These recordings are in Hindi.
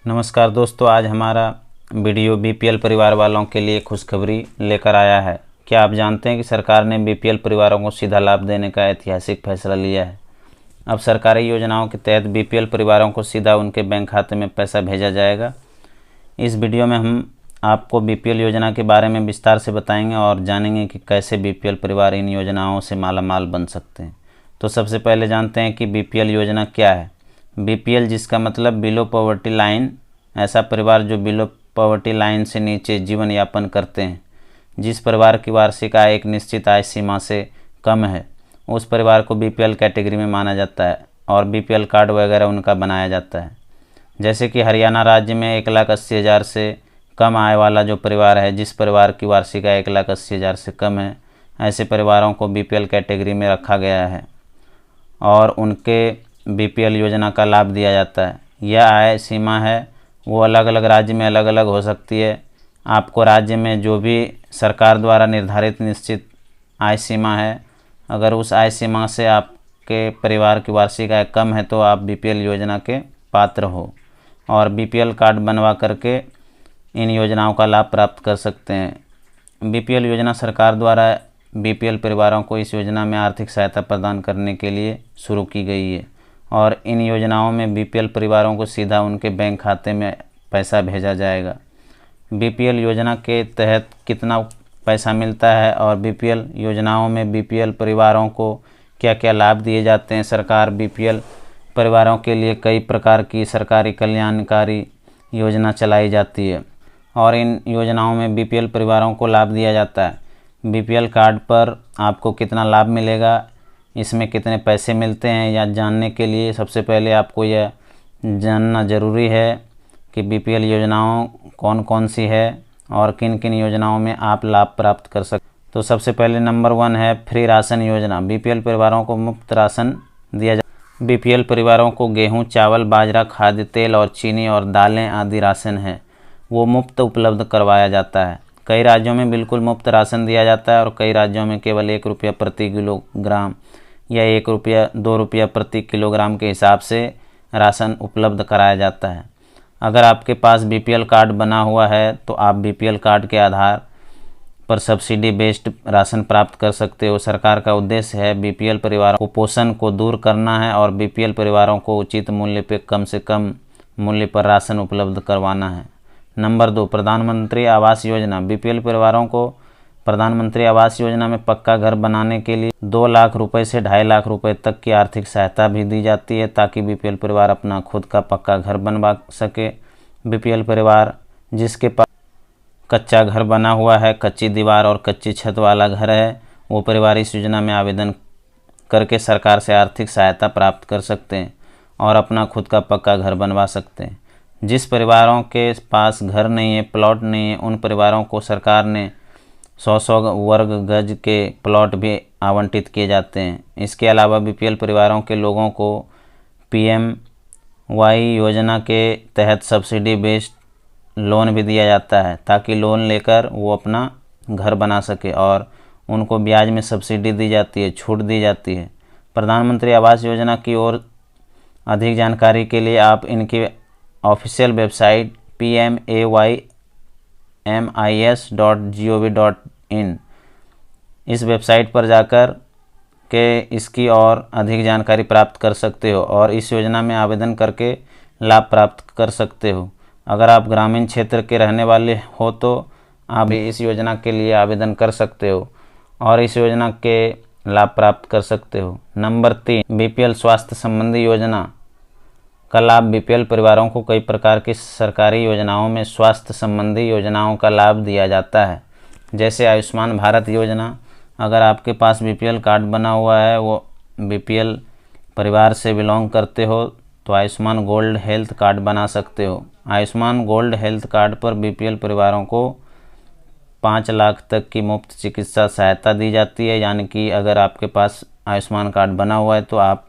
नमस्कार दोस्तों, आज हमारा वीडियो बीपीएल परिवार वालों के लिए खुशखबरी लेकर आया है। क्या आप जानते हैं कि सरकार ने बीपीएल परिवारों को सीधा लाभ देने का ऐतिहासिक फैसला लिया है। अब सरकारी योजनाओं के तहत बीपीएल परिवारों को सीधा उनके बैंक खाते में पैसा भेजा जाएगा। इस वीडियो में हम आपको बीपीएल योजना के बारे में विस्तार से बताएंगे और जानेंगे कि कैसे बीपीएल परिवार इन योजनाओं से मालामाल बन सकते हैं। तो सबसे पहले जानते हैं कि बीपीएल योजना क्या है। बीपीएल, जिसका मतलब बिलो पॉवर्टी लाइन, ऐसा परिवार जो बिलो पॉवर्टी लाइन से नीचे जीवन यापन करते हैं। जिस परिवार की वार्षिक आय एक निश्चित आय सीमा से कम है, उस परिवार को बीपीएल कैटेगरी में माना जाता है और बीपीएल कार्ड वगैरह उनका बनाया जाता है। जैसे कि हरियाणा राज्य में 1,80,000 से कम आय वाला जो परिवार है, जिस परिवार की वार्षिक आय 1,80,000 से कम है, ऐसे परिवारों को बीपीएल कैटेगरी में रखा गया है और उनके बीपीएल योजना का लाभ दिया जाता है। यह आय सीमा है वो अलग अलग राज्य में अलग अलग हो सकती है। आपको राज्य में जो भी सरकार द्वारा निर्धारित निश्चित आय सीमा है, अगर उस आय सीमा से आपके परिवार की वार्षिक आय कम है तो आप बीपीएल योजना के पात्र हो और बीपीएल कार्ड बनवा करके इन योजनाओं का लाभ प्राप्त कर सकते हैं। बीपीएल योजना सरकार द्वारा बीपीएल परिवारों को इस योजना में आर्थिक सहायता प्रदान करने के लिए शुरू की गई है और इन योजनाओं में बीपीएल परिवारों को सीधा उनके बैंक खाते में पैसा भेजा जाएगा। बीपीएल योजना के तहत कितना पैसा मिलता है और बीपीएल योजनाओं में बीपीएल परिवारों को क्या क्या लाभ दिए जाते हैं। सरकार बीपीएल परिवारों के लिए कई प्रकार की सरकारी कल्याणकारी योजना चलाई जाती है और इन योजनाओं में बीपीएल परिवारों को लाभ दिया जाता है। बीपीएल कार्ड पर आपको कितना लाभ मिलेगा, इसमें कितने पैसे मिलते हैं, या जानने के लिए सबसे पहले आपको यह जानना ज़रूरी है कि बीपीएल योजनाओं कौन कौन सी है और किन किन योजनाओं में आप लाभ प्राप्त कर सकते। तो सबसे पहले नंबर 1 है फ्री राशन योजना। बीपीएल परिवारों को मुफ्त राशन दिया जाता। बीपीएल परिवारों को गेहूं, चावल, बाजरा, खाद्य तेल और चीनी और दालें आदि राशन है वो मुफ्त उपलब्ध करवाया जाता है। कई राज्यों में बिल्कुल मुफ्त राशन दिया जाता है और कई राज्यों में केवल 1 रुपया प्रति किलोग्राम या 1 रुपया 2 रुपया प्रति किलोग्राम के हिसाब से राशन उपलब्ध कराया जाता है। अगर आपके पास बीपीएल कार्ड बना हुआ है तो आप बीपीएल कार्ड के आधार पर सब्सिडी बेस्ड राशन प्राप्त कर सकते हो। सरकार का उद्देश्य है बीपीएल परिवारों को कुपोषण को दूर करना है और बीपीएल परिवारों को उचित मूल्य पर कम से कम मूल्य पर राशन उपलब्ध करवाना है। नंबर 2, प्रधानमंत्री आवास योजना। बीपीएल परिवारों को प्रधानमंत्री आवास योजना में पक्का घर बनाने के लिए 2 लाख रुपए से 2.5 लाख रुपए तक की आर्थिक सहायता भी दी जाती है ताकि बीपीएल परिवार अपना खुद का पक्का घर बनवा सके। बीपीएल परिवार जिसके पास कच्चा घर बना हुआ है, कच्ची दीवार और कच्ची छत वाला घर है, वो परिवार इस योजना में आवेदन करके सरकार से आर्थिक सहायता प्राप्त कर सकते हैं और अपना खुद का पक्का घर बनवा सकते हैं। जिस परिवारों के पास घर नहीं है, प्लॉट नहीं है, उन परिवारों को सरकार ने 100 वर्ग गज के प्लॉट भी आवंटित किए जाते हैं। इसके अलावा बीपीएल परिवारों के लोगों को पीएमवाई योजना के तहत सब्सिडी बेस्ड लोन भी दिया जाता है ताकि लोन लेकर वो अपना घर बना सके और उनको ब्याज में सब्सिडी दी जाती है, छूट दी जाती है। प्रधानमंत्री आवास योजना की ओर अधिक जानकारी के लिए आप इनकी ऑफिशियल वेबसाइट pmais.gov.in इस वेबसाइट पर जाकर के इसकी और अधिक जानकारी प्राप्त कर सकते हो और इस योजना में आवेदन करके लाभ प्राप्त कर सकते हो। अगर आप ग्रामीण क्षेत्र के रहने वाले हो तो आप भी इस योजना के लिए आवेदन कर सकते हो और इस योजना के लाभ प्राप्त कर सकते हो। नंबर 3, बीपीएल स्वास्थ्य संबंधी योजना का लाभ। बीपीएल परिवारों को कई प्रकार की सरकारी योजनाओं में स्वास्थ्य संबंधी योजनाओं का लाभ दिया जाता है, जैसे आयुष्मान भारत योजना। अगर आपके पास बीपीएल कार्ड बना हुआ है, वो बीपीएल परिवार से बिलोंग करते हो तो आयुष्मान गोल्ड हेल्थ कार्ड बना सकते हो। आयुष्मान गोल्ड हेल्थ कार्ड पर बीपीएल परिवारों को 5 लाख तक की मुफ्त चिकित्सा सहायता दी जाती है। यानी कि अगर आपके पास आयुष्मान कार्ड बना हुआ है तो आप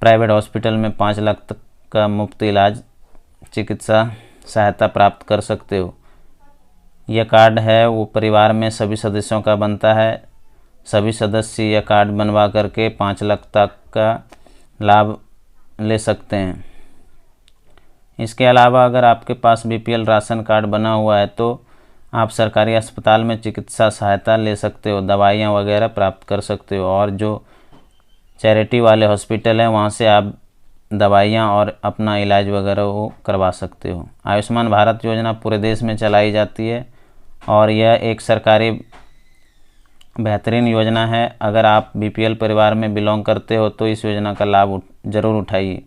प्राइवेट हॉस्पिटल में 5 लाख तक का मुफ्त इलाज चिकित्सा सहायता प्राप्त कर सकते हो। यह कार्ड है वो परिवार में सभी सदस्यों का बनता है। सभी सदस्य यह कार्ड बनवा करके 5 लाख तक का लाभ ले सकते हैं। इसके अलावा अगर आपके पास बीपीएल राशन कार्ड बना हुआ है तो आप सरकारी अस्पताल में चिकित्सा सहायता ले सकते हो, दवाइयाँ वगैरह प्राप्त कर सकते हो, और जो चैरिटी वाले हॉस्पिटल हैं वहाँ से आप दवाइयाँ और अपना इलाज वगैरह वो करवा सकते हो। आयुष्मान भारत योजना पूरे देश में चलाई जाती है और यह एक सरकारी बेहतरीन योजना है। अगर आप बीपीएल परिवार में बिलोंग करते हो तो इस योजना का लाभ ज़रूर उठाइए।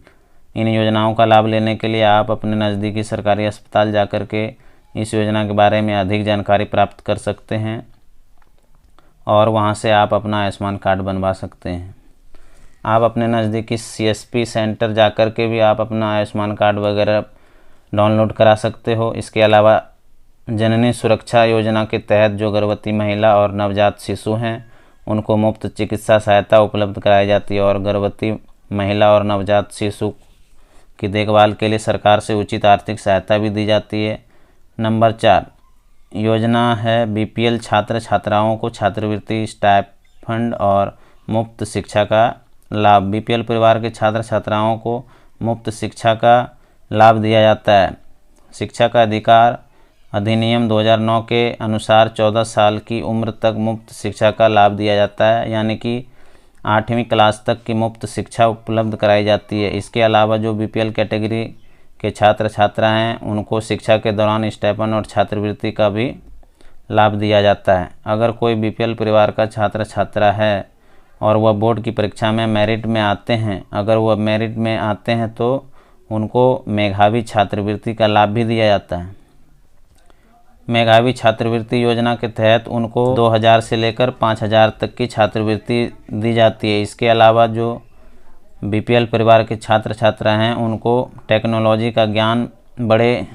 इन योजनाओं का लाभ लेने के लिए आप अपने नज़दीकी सरकारी अस्पताल जाकर के इस योजना के बारे में अधिक जानकारी प्राप्त कर सकते हैं और वहां से आप अपना आयुष्मान कार्ड बनवा सकते हैं। आप अपने नज़दीकी सीएसपी सेंटर जाकर के भी आप अपना आयुष्मान कार्ड वगैरह डाउनलोड करा सकते हो। इसके अलावा जननी सुरक्षा योजना के तहत जो गर्भवती महिला और नवजात शिशु हैं उनको मुफ्त चिकित्सा सहायता उपलब्ध कराई जाती है और गर्भवती महिला और नवजात शिशु की देखभाल के लिए सरकार से उचित आर्थिक सहायता भी दी जाती है। नंबर 4 योजना है बीपीएल छात्र छात्राओं को छात्रवृत्ति, स्टाइपेंड और मुफ्त शिक्षा का लाभ। बीपीएल परिवार के छात्र छात्राओं को मुफ्त शिक्षा का लाभ दिया जाता है। शिक्षा का अधिकार अधिनियम 2009 के अनुसार 14 साल की उम्र तक मुफ्त शिक्षा का लाभ दिया जाता है, यानी कि 8वीं क्लास तक की मुफ्त शिक्षा उपलब्ध कराई जाती है। इसके अलावा जो बीपीएल कैटेगरी के छात्र छात्रा हैं उनको शिक्षा के दौरान स्टाइपेंड और छात्रवृत्ति का भी लाभ दिया जाता है। अगर कोई बीपीएल परिवार का छात्र छात्रा है और वह बोर्ड की परीक्षा में मेरिट में आते हैं, अगर वह मेरिट में आते हैं तो उनको मेधावी छात्रवृत्ति का लाभ भी दिया जाता है। मेधावी छात्रवृत्ति योजना के तहत उनको 2000 से लेकर 5000 तक की छात्रवृत्ति दी जाती है। इसके अलावा जो बीपीएल परिवार के छात्र छात्रा हैं उनको टेक्नोलॉजी का ज्ञान बढ़े,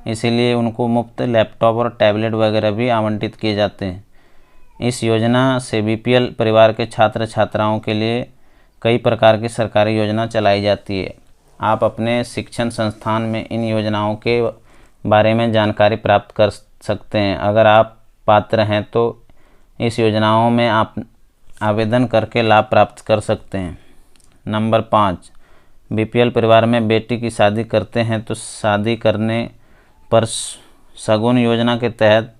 इसीलिए उनको मुफ्त लैपटॉप और टैबलेट वगैरह भी आवंटित किए जाते हैं। इस योजना से बीपीएल परिवार के छात्र छात्राओं के लिए कई प्रकार की सरकारी योजना चलाई जाती है। आप अपने शिक्षण संस्थान में इन योजनाओं के बारे में जानकारी प्राप्त कर सकते हैं। अगर आप पात्र हैं तो इस योजनाओं में आप आवेदन करके लाभ प्राप्त कर सकते हैं। नंबर 5 बीपीएल परिवार में बेटी की शादी करते हैं तो शादी करने पर शगुन योजना के तहत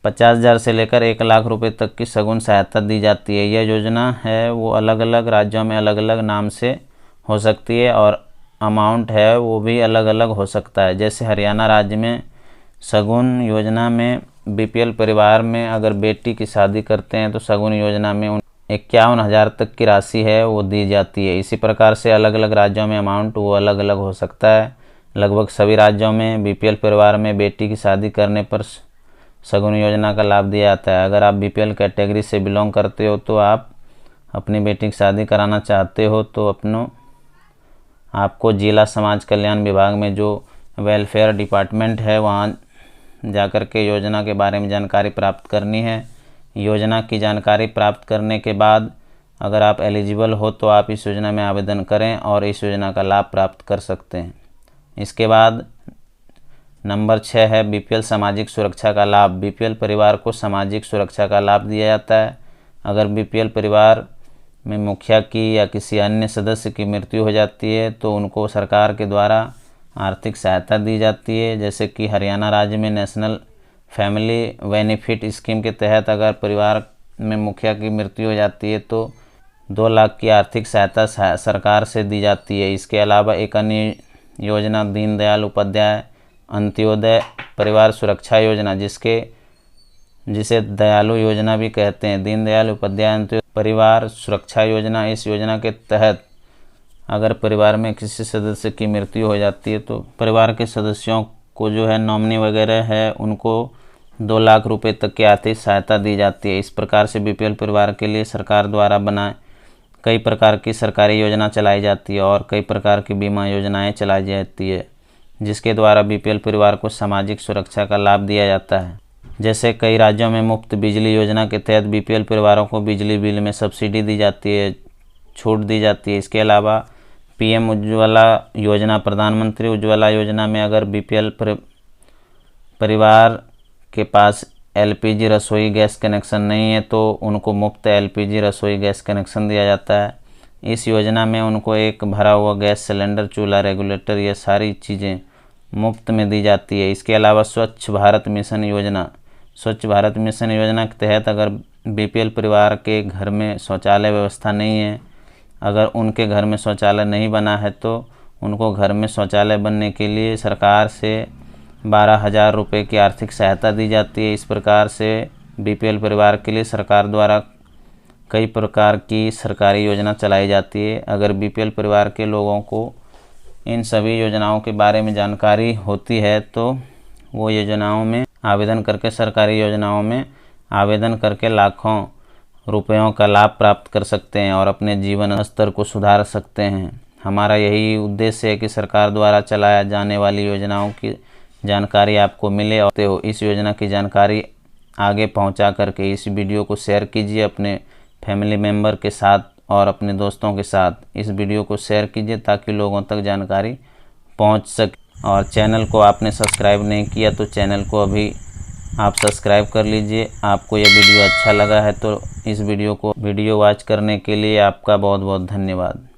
50,000 से लेकर 1 लाख रुपए तक की शगुन सहायता दी जाती है। यह योजना है वो अलग अलग राज्यों में अलग अलग नाम से हो सकती है और अमाउंट है वो भी अलग अलग हो सकता है। जैसे हरियाणा राज्य में शगुन योजना में बीपीएल परिवार में अगर बेटी की शादी करते हैं तो शगुन योजना में 51,000 तक की राशि है वो दी जाती है। इसी प्रकार से अलग अलग राज्यों में अमाउंट वो अलग अलग हो सकता है। लगभग सभी राज्यों में बीपीएल परिवार में बेटी की शादी करने पर शगुन योजना का लाभ दिया जाता है। अगर आप बीपीएल कैटेगरी से बिलोंग करते हो तो आप अपनी बेटी की शादी कराना चाहते हो तो आपको जिला समाज कल्याण विभाग में जो वेलफेयर डिपार्टमेंट है वहाँ जाकर के योजना के बारे में जानकारी प्राप्त करनी है। योजना की जानकारी प्राप्त करने के बाद अगर आप एलिजिबल हो तो आप इस योजना में आवेदन करें और इस योजना का लाभ प्राप्त कर सकते हैं। इसके बाद नंबर 6 है बीपीएल सामाजिक सुरक्षा का लाभ। बीपीएल परिवार को सामाजिक सुरक्षा का लाभ दिया जाता है। अगर बीपीएल परिवार में मुखिया की या किसी अन्य सदस्य की मृत्यु हो जाती है तो उनको सरकार के द्वारा आर्थिक सहायता दी जाती है। जैसे कि हरियाणा राज्य में नेशनल फैमिली बेनिफिट स्कीम के तहत अगर परिवार में मुखिया की मृत्यु हो जाती है तो 2 लाख की आर्थिक सहायता सरकार से दी जाती है। इसके अलावा एक अन्य योजना दीनदयाल उपाध्याय अंत्योदय परिवार सुरक्षा योजना जिसे दयालु योजना भी कहते हैं, दीनदयाल उपाध्याय अंत्योदय परिवार सुरक्षा योजना। इस योजना के तहत अगर परिवार में किसी सदस्य की मृत्यु हो जाती है तो परिवार के सदस्यों को जो है नॉमिनी वगैरह है उनको 2 लाख रुपए तक की आर्थिक सहायता दी जाती है। इस प्रकार से बीपीएल परिवार के लिए सरकार द्वारा बनाए कई प्रकार की सरकारी योजना चलाई जाती है और कई प्रकार की बीमा योजनाएं चलाई जाती है जिसके द्वारा बीपीएल परिवार को सामाजिक सुरक्षा का लाभ दिया जाता है। जैसे कई राज्यों में मुफ्त बिजली योजना के तहत बीपीएल परिवारों को बिजली बिल में सब्सिडी दी जाती है, छूट दी जाती है। इसके अलावा पीएम उज्ज्वला योजना, प्रधानमंत्री उज्ज्वला योजना में अगर बीपीएल परिवार के पास एलपीजी रसोई गैस कनेक्शन नहीं है तो उनको मुफ्त एलपीजी रसोई गैस कनेक्शन दिया जाता है। इस योजना में उनको एक भरा हुआ गैस सिलेंडर, चूल्हा, रेगुलेटर, ये सारी चीज़ें मुफ्त में दी जाती है। इसके अलावा स्वच्छ भारत मिशन योजना के तहत अगर बीपीएल परिवार के घर में शौचालय व्यवस्था नहीं है, अगर उनके घर में शौचालय नहीं बना है तो उनको घर में शौचालय बनने के लिए सरकार से 12,000 रुपये की आर्थिक सहायता दी जाती है। इस प्रकार से बीपीएल परिवार के लिए सरकार द्वारा कई प्रकार की सरकारी योजना चलाई जाती है। अगर बीपीएल परिवार के लोगों को इन सभी योजनाओं के बारे में जानकारी होती है तो वो योजनाओं में आवेदन करके, सरकारी योजनाओं में आवेदन करके लाखों रुपयों का लाभ प्राप्त कर सकते हैं और अपने जीवन स्तर को सुधार सकते हैं। हमारा यही उद्देश्य है कि सरकार द्वारा चलाया जाने वाली योजनाओं की जानकारी आपको मिले और इस योजना की जानकारी आगे पहुंचा करके इस वीडियो को शेयर कीजिए अपने फैमिली मेम्बर के साथ और अपने दोस्तों के साथ। इस वीडियो को शेयर कीजिए ताकि लोगों तक जानकारी पहुंच सके। और चैनल को आपने सब्सक्राइब नहीं किया तो चैनल को अभी आप सब्सक्राइब कर लीजिए। आपको यह वीडियो अच्छा लगा है तो इस वीडियो वॉच करने के लिए आपका बहुत बहुत धन्यवाद।